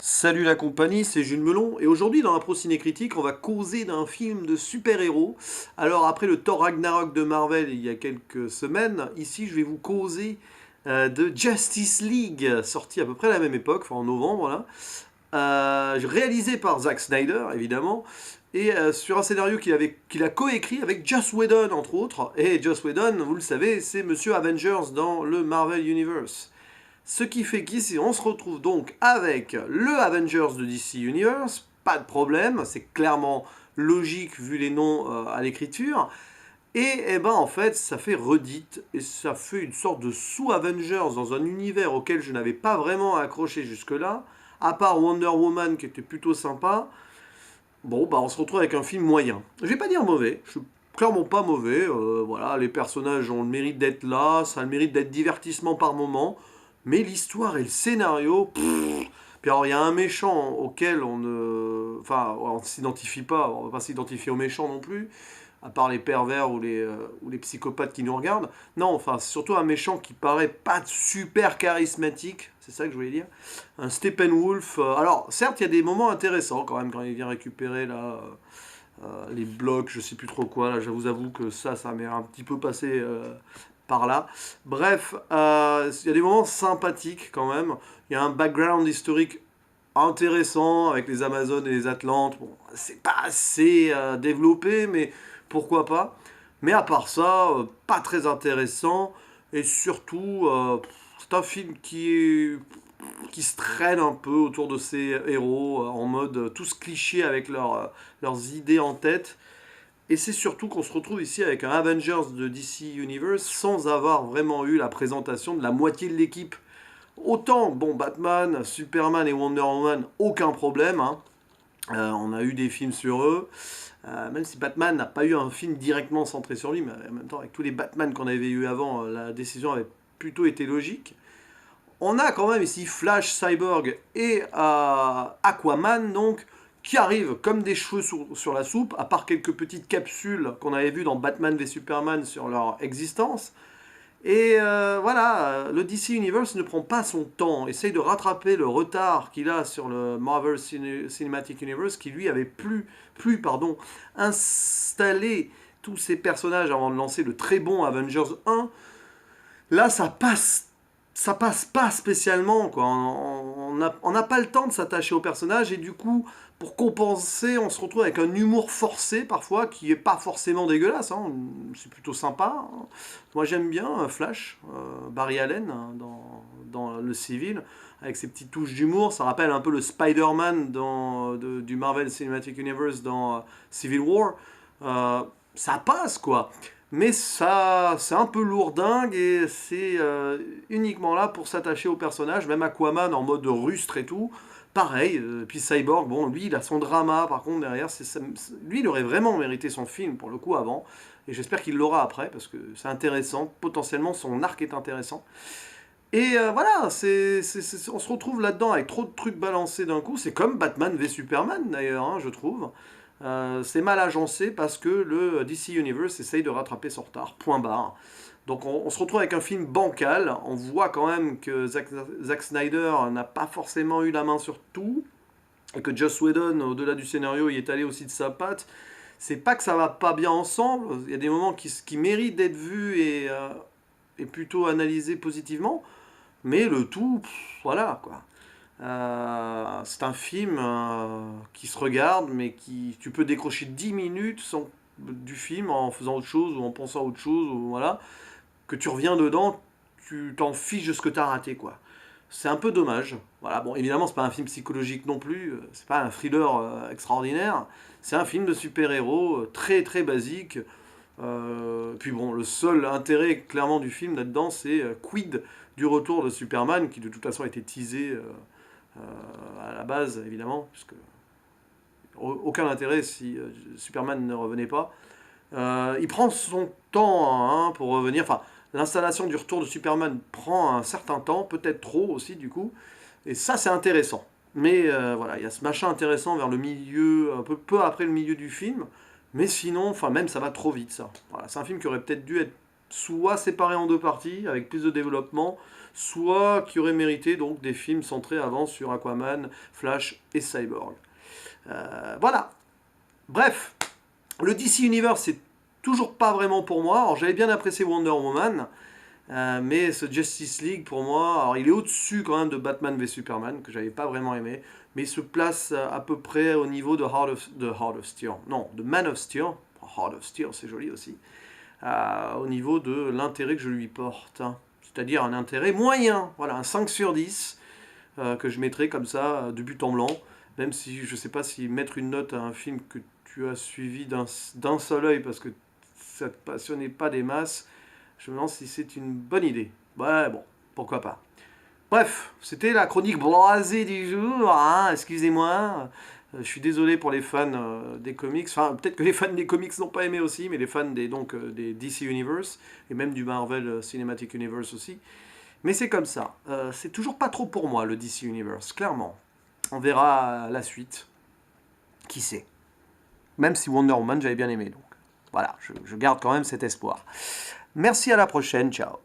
Salut la compagnie, c'est Jules Melon, et aujourd'hui dans la Pro Ciné Critique, on va causer d'un film de super-héros. Alors après le Thor Ragnarok de Marvel il y a quelques semaines, ici je vais vous causer de Justice League, sorti à peu près à la même époque, enfin en novembre là, réalisé par Zack Snyder évidemment, et sur un scénario qu'il a coécrit avec Joss Whedon entre autres, et Joss Whedon, vous le savez, c'est Monsieur Avengers dans le Marvel Universe. Ce qui fait qu'ici, on se retrouve donc avec le Avengers de DC Universe, pas de problème, c'est clairement logique vu les noms à l'écriture. Et eh ben en fait, ça fait redite et ça fait une sorte de sous-Avengers dans un univers auquel je n'avais pas vraiment accroché jusque-là, à part Wonder Woman qui était plutôt sympa. Bon, bah on se retrouve avec un film moyen. Je vais pas dire mauvais, je suis clairement pas mauvais. Voilà, les personnages ont le mérite d'être là, ça a le mérite d'être divertissement par moment. Mais l'histoire et le scénario, pff. Puis alors il y a un méchant auquel on ne, enfin, on ne s'identifie pas, on va pas s'identifier aux méchants non plus, à part les pervers ou les psychopathes qui nous regardent. Non, enfin, c'est surtout un méchant qui paraît pas super charismatique, c'est ça que je voulais dire. Un Steppenwolf. Alors, certes, il y a des moments intéressants quand même quand il vient récupérer là, les blocs, je sais plus trop quoi. Là, je vous avoue que ça m'est un petit peu passé par là. Bref, il y a des moments sympathiques quand même. Il y a un background historique intéressant avec les Amazones et les Atlantes. Bon, c'est pas assez développé, mais pourquoi pas. Mais à part ça, pas très intéressant. Et surtout, c'est un film qui se traîne un peu autour de ces héros, en mode tous clichés avec leurs idées en tête. Et c'est surtout qu'on se retrouve ici avec un Avengers de DC Universe sans avoir vraiment eu la présentation de la moitié de l'équipe. Autant, bon, Batman, Superman et Wonder Woman, aucun problème, hein. On a eu des films sur eux. Même si Batman n'a pas eu un film directement centré sur lui, mais en même temps, avec tous les Batman qu'on avait eu avant, la décision avait plutôt été logique. On a quand même ici Flash, Cyborg et Aquaman, donc, qui arrivent comme des cheveux sur la soupe, à part quelques petites capsules qu'on avait vues dans Batman v Superman sur leur existence. Et voilà, le DC Universe ne prend pas son temps, essaye de rattraper le retard qu'il a sur le Marvel Cinematic Universe, qui lui avait plus installé tous ses personnages avant de lancer le très bon Avengers 1. Là, ça passe pas spécialement, quoi. On n'a pas le temps de s'attacher au personnage, et du coup, pour compenser, on se retrouve avec un humour forcé parfois qui est pas forcément dégueulasse, hein. C'est plutôt sympa, hein. Moi j'aime bien Flash, Barry Allen, hein, dans le civil, avec ses petites touches d'humour. Ça rappelle un peu le Spider-Man du Marvel Cinematic Universe dans Civil War. Ça passe, quoi. Mais ça, c'est un peu lourdingue et c'est uniquement là pour s'attacher au personnage, même Aquaman en mode rustre et tout. Pareil, puis Cyborg, bon, lui, il a son drama, par contre, derrière, lui, il aurait vraiment mérité son film, pour le coup, avant, et j'espère qu'il l'aura après, parce que c'est intéressant, potentiellement, son arc est intéressant. Et voilà, on se retrouve là-dedans avec trop de trucs balancés d'un coup, c'est comme Batman v Superman, d'ailleurs, hein, je trouve. C'est mal agencé parce que le DC Universe essaye de rattraper son retard, point barre. Donc on se retrouve avec un film bancal, on voit quand même que Zack Snyder n'a pas forcément eu la main sur tout, et que Joss Whedon, au-delà du scénario, il est allé aussi de sa patte. C'est pas que ça va pas bien ensemble, il y a des moments qui méritent d'être vus et plutôt analysés positivement, mais le tout, voilà quoi. C'est un film qui se regarde, mais qui tu peux décrocher 10 minutes du film en faisant autre chose ou en pensant à autre chose, ou voilà, que tu reviens dedans, tu t'en fiches de ce que tu as raté, quoi. C'est un peu dommage. Voilà, bon, évidemment, c'est pas un film psychologique non plus, c'est pas un thriller extraordinaire, c'est un film de super-héros très très basique. Puis bon, le seul intérêt clairement du film là-dedans, c'est quid du retour de Superman, qui de toute façon a été teasé à la base, évidemment, puisque aucun intérêt si Superman ne revenait pas. Il prend son temps, hein, pour revenir. Enfin, l'installation du retour de Superman prend un certain temps, peut-être trop aussi, du coup. Et ça, c'est intéressant. Mais voilà, il y a ce machin intéressant vers le milieu, un peu après le milieu du film. Mais sinon, enfin, même ça va trop vite, ça. Voilà, c'est un film qui aurait peut-être dû être soit séparé en deux parties, avec plus de développement, soit qui aurait mérité donc des films centrés avant sur Aquaman, Flash et Cyborg. Voilà. Bref, le DC Universe, c'est toujours pas vraiment pour moi. Alors j'avais bien apprécié Wonder Woman, mais ce Justice League, pour moi, alors il est au-dessus quand même de Batman v Superman, que j'avais pas vraiment aimé, mais il se place à peu près au niveau de Heart of Steel. Non, de Man of Steel. Heart of Steel, c'est joli aussi. Au niveau de l'intérêt que je lui porte. Hein. C'est-à-dire un intérêt moyen. Voilà, un 5 sur 10 que je mettrais comme ça, de but en blanc. Même si je sais pas si mettre une note à un film que tu as suivi d'un seul œil parce que ça te passionnait pas des masses, je me demande si c'est une bonne idée. Ouais, bon, pourquoi pas. Bref, c'était la chronique blasée du jour, hein, excusez-moi. Je suis désolé pour les fans des comics. Enfin, peut-être que les fans des comics n'ont pas aimé aussi, mais les fans des DC Universe, et même du Marvel Cinematic Universe aussi. Mais c'est comme ça. C'est toujours pas trop pour moi, le DC Universe, clairement. On verra la suite. Qui sait. Même si Wonder Woman, j'avais bien aimé. Donc voilà, je garde quand même cet espoir. Merci, à la prochaine. Ciao.